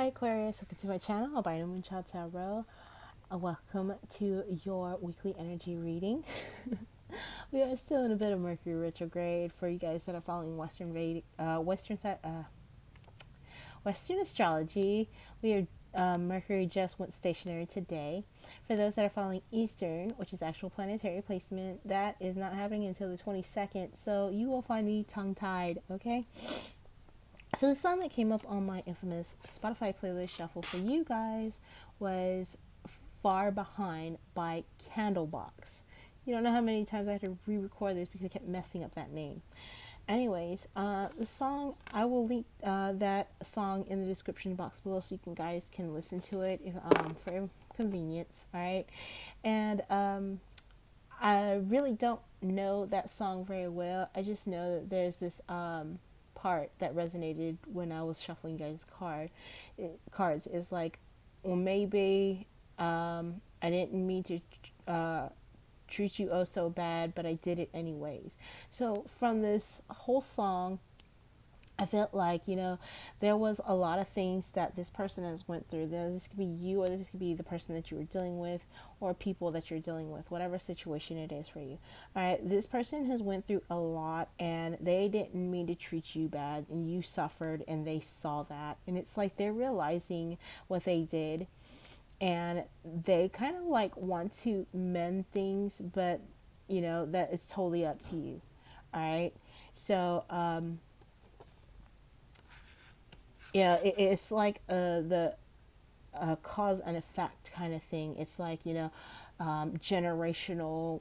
Hi Aquarius, welcome to my channel, Albino Moonchild Tarot. Welcome to your weekly energy reading. We are still in a bit of Mercury retrograde for you guys that are following Western astrology. We are Mercury just went stationary today. For those that are following Eastern, which is actual planetary placement, that is not happening until the 22nd. So you will find me tongue-tied, okay? So the song that came up on my infamous Spotify playlist shuffle for you guys was Far Behind by Candlebox. You don't know how many times I had to re-record this because I kept messing up that name. Anyways, the song, I will link that song in the description box below so guys can listen to it for convenience, all right? And I really don't know that song very well. I just know that there's this part that resonated when I was shuffling guys' cards. Is like, well, maybe I didn't mean to treat you oh so bad, but I did it anyways. So from this whole song, I felt like, there was a lot of things that this person has went through. This could be you, or this could be the person that you were dealing with, or people that you're dealing with, whatever situation it is for you. All right, this person has went through a lot, and they didn't mean to treat you bad, and you suffered, and they saw that, and it's like they're realizing what they did, and they kind of like want to mend things, but that it's totally up to you. All right, so yeah, it's like the cause and effect kind of thing. It's like, generational,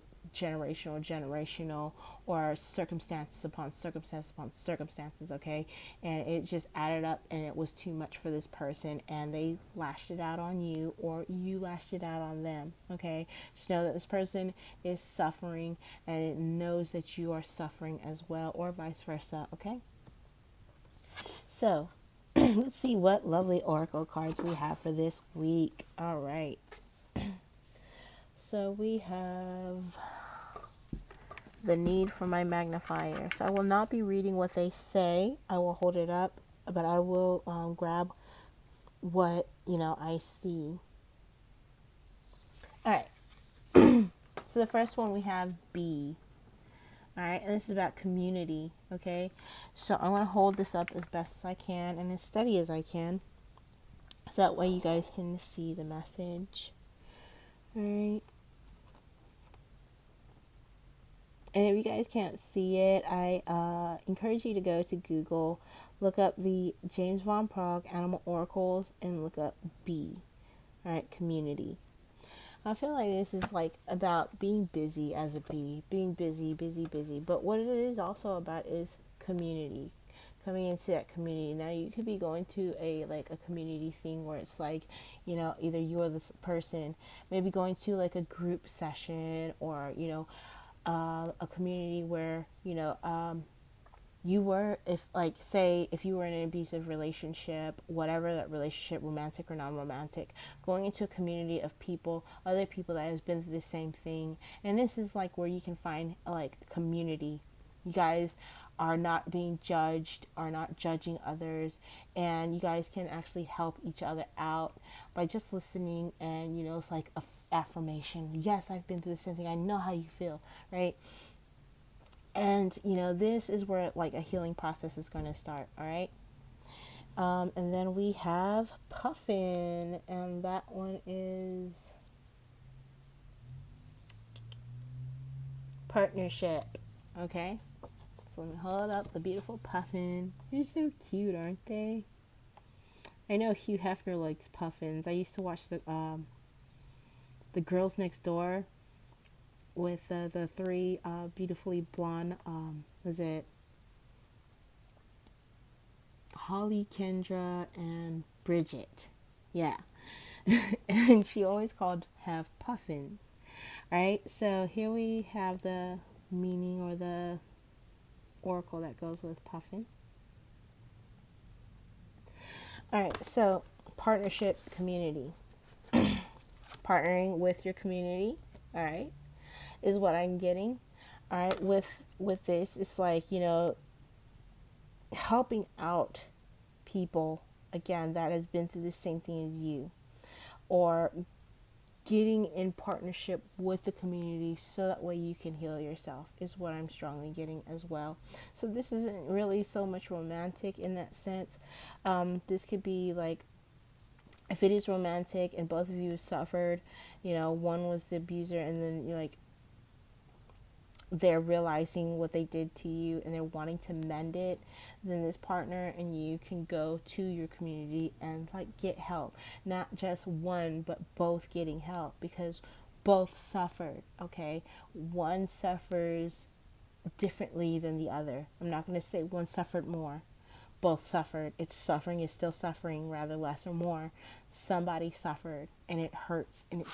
or circumstances upon circumstances upon circumstances, okay? And it just added up, and it was too much for this person, and they lashed it out on you, or you lashed it out on them, okay? Just know that this person is suffering, and it knows that you are suffering as well, or vice versa, okay? So let's see what lovely oracle cards we have for this week. All right. So we have the need for my magnifier. So I will not be reading what they say. I will hold it up, but I will grab what, I see. All right. So the first one we have B. All right. And this is about community. Okay. So I want to hold this up as best as I can and as steady as I can, so that way you guys can see the message. All right. And if you guys can't see it, I encourage you to go to Google, look up the James Von Prague Animal Oracles, and look up B. All right, community. I feel like this is like about being busy as a bee, being busy, busy, busy. But what it is also about is community, coming into that community. Now you could be going to a community thing where it's like, either you or this person, maybe going to like a group session, or a community where you were, if like say if you were in an abusive relationship, whatever that relationship, romantic or non-romantic, going into a community of people, other people that has been through the same thing. And this is like where you can find like community. You guys are not being judged, are not judging others, and you guys can actually help each other out by just listening. And it's like a affirmation. Yes, I've been through the same thing, I know how you feel, right? And this is where like a healing process is going to start. All right. And then we have Puffin, and that one is partnership. Okay. So let me hold up the beautiful Puffin. They're so cute, aren't they? I know Hugh Hefner likes puffins. I used to watch the Girls Next Door with the three beautifully blonde. Was it Holly, Kendra, and Bridget? Yeah. And she always called have puffins. All right. So here we have the meaning, or the oracle that goes with puffin. All right. So partnership, community, partnering with your community. All right, is what I'm getting. All right. With this, it's like helping out people again, that has been through the same thing as you, or getting in partnership with the community so that way you can heal yourself is what I'm strongly getting as well. So this isn't really so much romantic in that sense. This could be like, if it is romantic and both of you suffered, one was the abuser, and then you're like, they're realizing what they did to you and they're wanting to mend it, then this partner and you can go to your community and like get help. Not just one, but both getting help, because both suffered, okay? One suffers differently than the other. I'm not going to say one suffered more. Both suffered. It's suffering is still suffering, rather less or more. Somebody suffered and it hurts, and it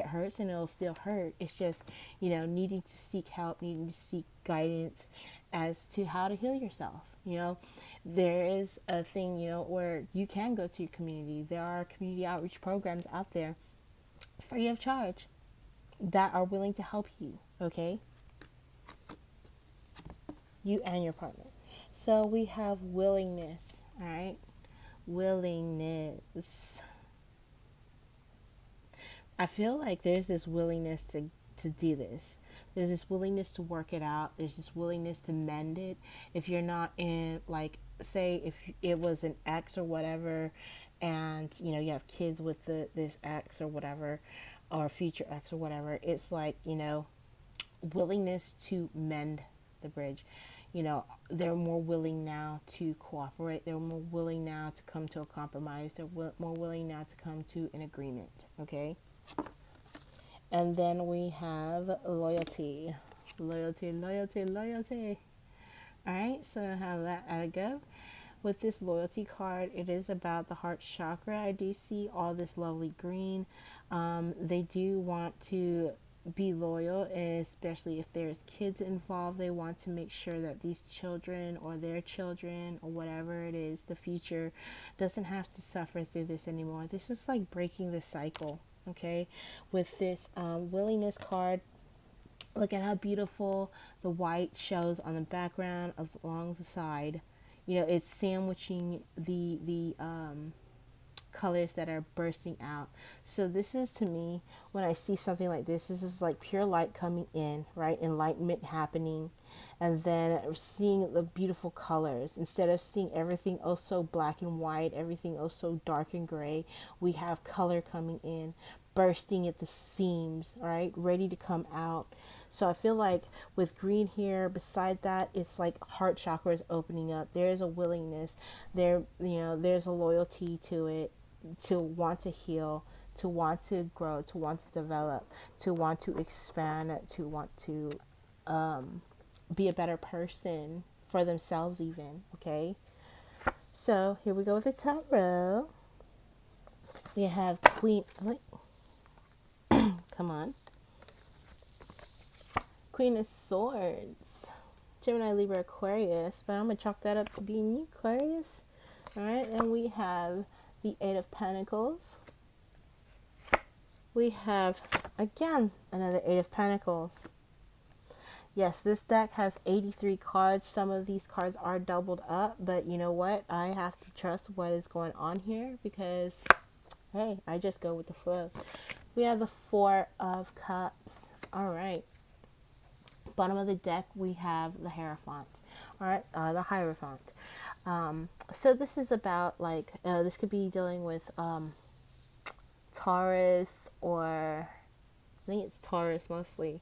hurts and it'll still hurt. It's just, needing to seek help, needing to seek guidance as to how to heal yourself. There is a thing, where you can go to your community. There are community outreach programs out there free of charge that are willing to help you, okay? You and your partner. So we have willingness, all right? Willingness. I feel like there's this willingness to do this. There's this willingness to work it out. There's this willingness to mend it. If you're not in, like, say if it was an ex or whatever, and, you have kids with this ex or whatever, or future ex or whatever, it's like, willingness to mend the bridge. They're more willing now to cooperate. They're more willing now to come to a compromise. They're more willing now to come to an agreement, okay? And then we have loyalty. Loyalty, loyalty, loyalty. All right, so I have that at a go. With this loyalty card, it is about the heart chakra. I do see all this lovely green. They do want to be loyal, and especially if there's kids involved, they want to make sure that these children or their children or whatever it is, the future, doesn't have to suffer through this anymore. This is like breaking the cycle, okay? With this willingness card, look at how beautiful the white shows on the background along the side. It's sandwiching the colors that are bursting out. So this is, to me, when I see something like this is like pure light coming in, right? Enlightenment happening. And then seeing the beautiful colors. Instead of seeing everything oh so black and white, everything oh so dark and gray, we have color coming in, bursting at the seams, right? Ready to come out. So I feel like with green here, beside that, it's like heart chakra is opening up. There's a willingness there, there's a loyalty to it, to want to heal, to want to grow, to want to develop, to want to expand, to want to be a better person for themselves even, okay? So here we go with the tarot. We have Queen, come on. Queen of Swords. Gemini, Libra, Aquarius. But I'm going to chalk that up to being you, Aquarius. Alright, and we have the Eight of Pentacles. We have, again, another Eight of Pentacles. Yes, this deck has 83 cards. Some of these cards are doubled up. But you know what? I have to trust what is going on here because, hey, I just go with the flow. We have the Four of Cups. Alright. Bottom of the deck, we have the Hierophant. Alright, the Hierophant. So this is about, like, this could be dealing with Taurus, or I think it's Taurus mostly.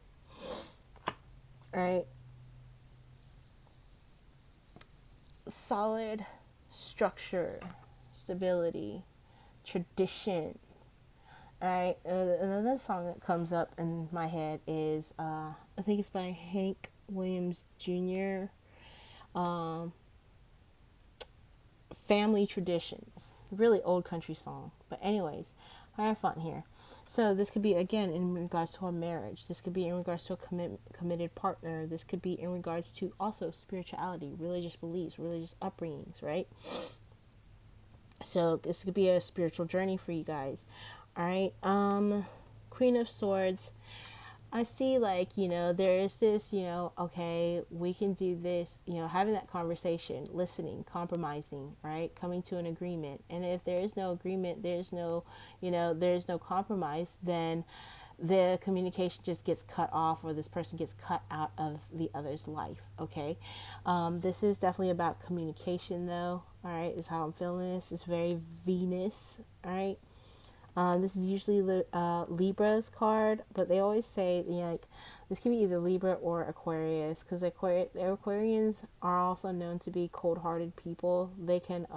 Alright. Solid structure, stability, tradition. Alright, another song that comes up in my head is, I think it's by Hank Williams Jr., Family Traditions. Really old country song. But anyways, Hierophant here. So this could be, again, in regards to a marriage. This could be in regards to a committed partner. This could be in regards to also spirituality, religious beliefs, religious upbringings, right? So this could be a spiritual journey for you guys. All right. Queen of Swords. I see, like, there is this, okay, we can do this, having that conversation, listening, compromising, right? Coming to an agreement. And if there is no agreement, there's no compromise, then the communication just gets cut off, or this person gets cut out of the other's life, okay? This is definitely about communication, though, all right? Is how I'm feeling this. It's very Venus, all right? This is usually Libra's card, but they always say, like, this can be either Libra or Aquarius, because the Aquarians are also known to be cold-hearted people. They can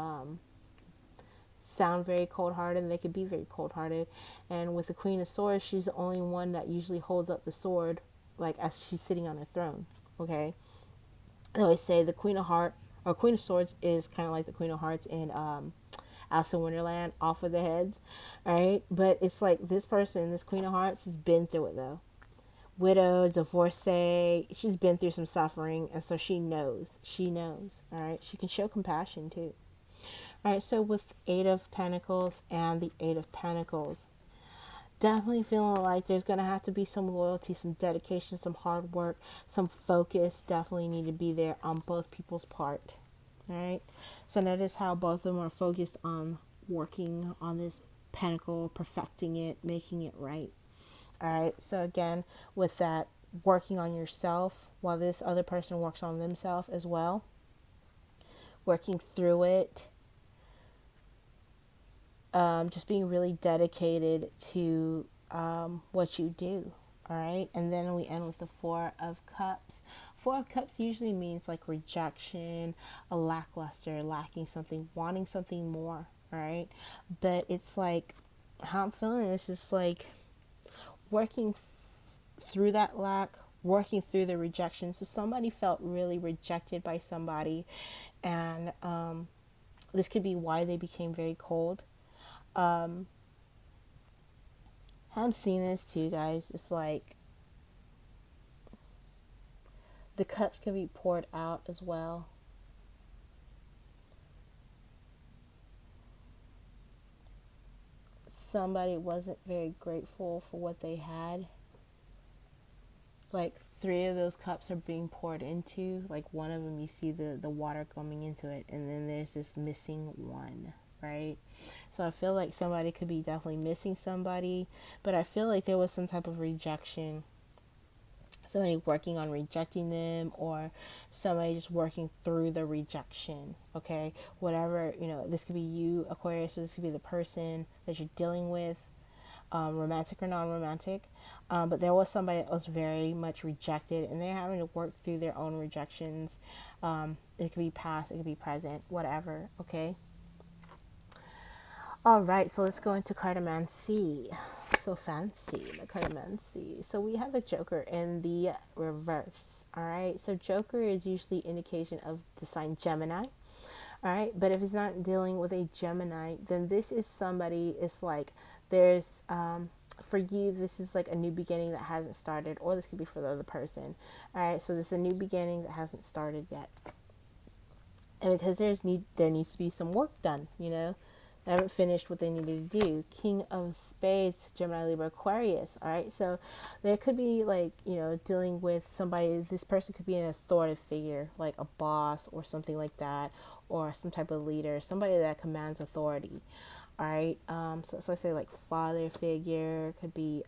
sound very cold-hearted, and they can be very cold-hearted. And with the Queen of Swords, she's the only one that usually holds up the sword, like, as she's sitting on a throne, okay? I always say the Queen of Heart, or Queen of Swords, is kind of like the Queen of Hearts in Alice in Wonderland, off with their heads, all right? But it's like this person, this Queen of Hearts, has been through it, though. Widow, divorcee, she's been through some suffering, and so she knows, all right? She can show compassion, too. All right, so with Eight of Pentacles and the Eight of Pentacles, definitely feeling like there's going to have to be some loyalty, some dedication, some hard work, some focus definitely need to be there on both people's part. All right. So notice how both of them are focused on working on this pentacle, perfecting it, making it right. All right. So again, with that, working on yourself while this other person works on themselves as well, working through it, just being really dedicated to what you do. All right. And then we end with the Four of Cups. Four of Cups usually means like rejection, a lackluster, lacking something, wanting something more. All right. But it's like, how I'm feeling this is like working through that lack, working through the rejection. So somebody felt really rejected by somebody, and this could be why they became very cold. I'm seeing this too, guys. It's like the cups can be poured out as well. Somebody wasn't very grateful for what they had. Like three of those cups are being poured into. Like one of them, you see the water coming into it, and then there's this missing one, right? So I feel like somebody could be definitely missing somebody, but I feel like there was some type of rejection. Somebody working on rejecting them, or somebody just working through the rejection, okay? Whatever, this could be you, Aquarius, or this could be the person that you're dealing with, romantic or non-romantic, but there was somebody that was very much rejected, and they're having to work through their own rejections. It could be past, it could be present, whatever, okay? All right, so let's go into cartomancy. So fancy, the cartomancy. So we have the Joker in the reverse. All right, so Joker is usually indication of the sign Gemini. All right, but if it's not dealing with a Gemini, then this is somebody. It's like there's for you, this is like a new beginning that hasn't started, or this could be for the other person. All right, so this is a new beginning that hasn't started yet, and because there needs to be some work done. They haven't finished what they needed to do. King of Spades, Gemini, Libra, Aquarius. All right. So there could be like, dealing with somebody. This person could be an authoritative figure, like a boss or something like that, or some type of leader, somebody that commands authority. All right. So I say like father figure could be,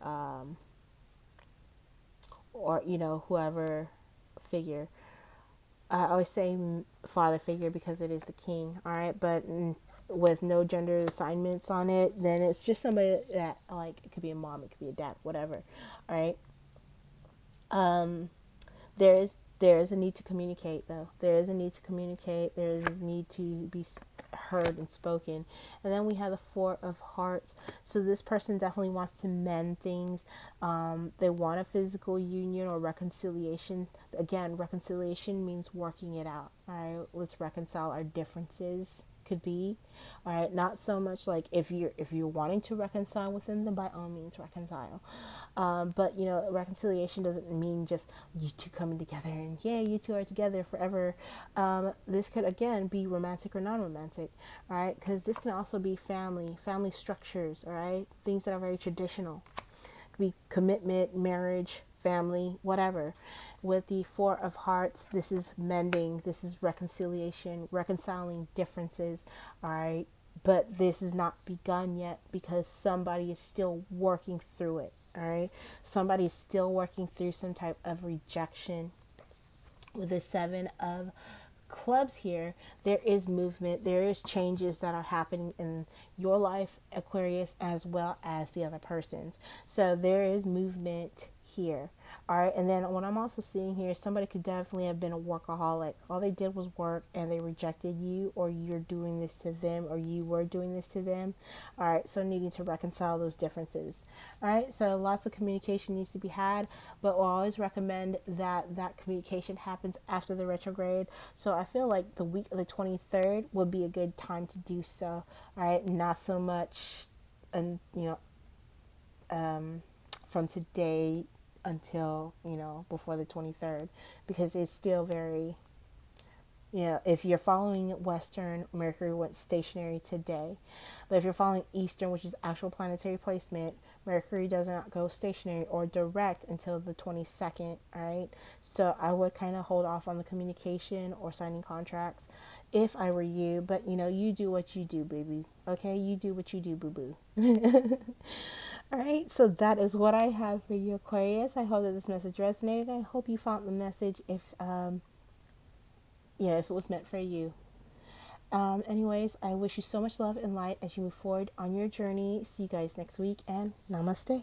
or, whoever figure. I always say father figure because it is the king. All right. But with no gender assignments on it, then it's just somebody that, like, it could be a mom, it could be a dad, whatever. All right. There is a need to communicate, though. There is a need to communicate. There is a need to be heard and spoken. And then we have the Four of Hearts. So this person definitely wants to mend things. They want a physical union or reconciliation. Again, reconciliation means working it out. All right, let's reconcile our differences. Could be, all right, not so much like if you're wanting to reconcile with them, then by all means reconcile, but reconciliation doesn't mean just you two coming together and yeah, you two are together forever. This could again be romantic or non-romantic, all right, because this can also be family structures, all right, things that are very traditional. It could be commitment, marriage, family, whatever. With the Four of Hearts, this is mending, this is reconciliation, reconciling differences, all right? But this is not begun yet because somebody is still working through it, all right? Somebody is still working through some type of rejection. With the Seven of Clubs here, there is movement, there is changes that are happening in your life, Aquarius, as well as the other person's. So there is movement here. All right, and then what I'm also seeing here, somebody could definitely have been a workaholic. All they did was work and they rejected you, or you're doing this to them, or you were doing this to them. All right, so needing to reconcile those differences. All right, so lots of communication needs to be had, but we'll always recommend that that communication happens after the retrograde. So I feel like the week of the 23rd would be a good time to do so. All right, not so much, and from today until before the 23rd, because it's still very, if you're following Western, Mercury went stationary today. But if you're following Eastern, which is actual planetary placement, Mercury does not go stationary or direct until the 22nd. All right. So I would kind of hold off on the communication or signing contracts if I were you. But you do what you do, baby. Okay. You do what you do, boo boo. All right. So that is what I have for you, Aquarius. I hope that this message resonated. I hope you found the message if it was meant for you. Anyways, I wish you so much love and light as you move forward on your journey. See you guys next week, and namaste.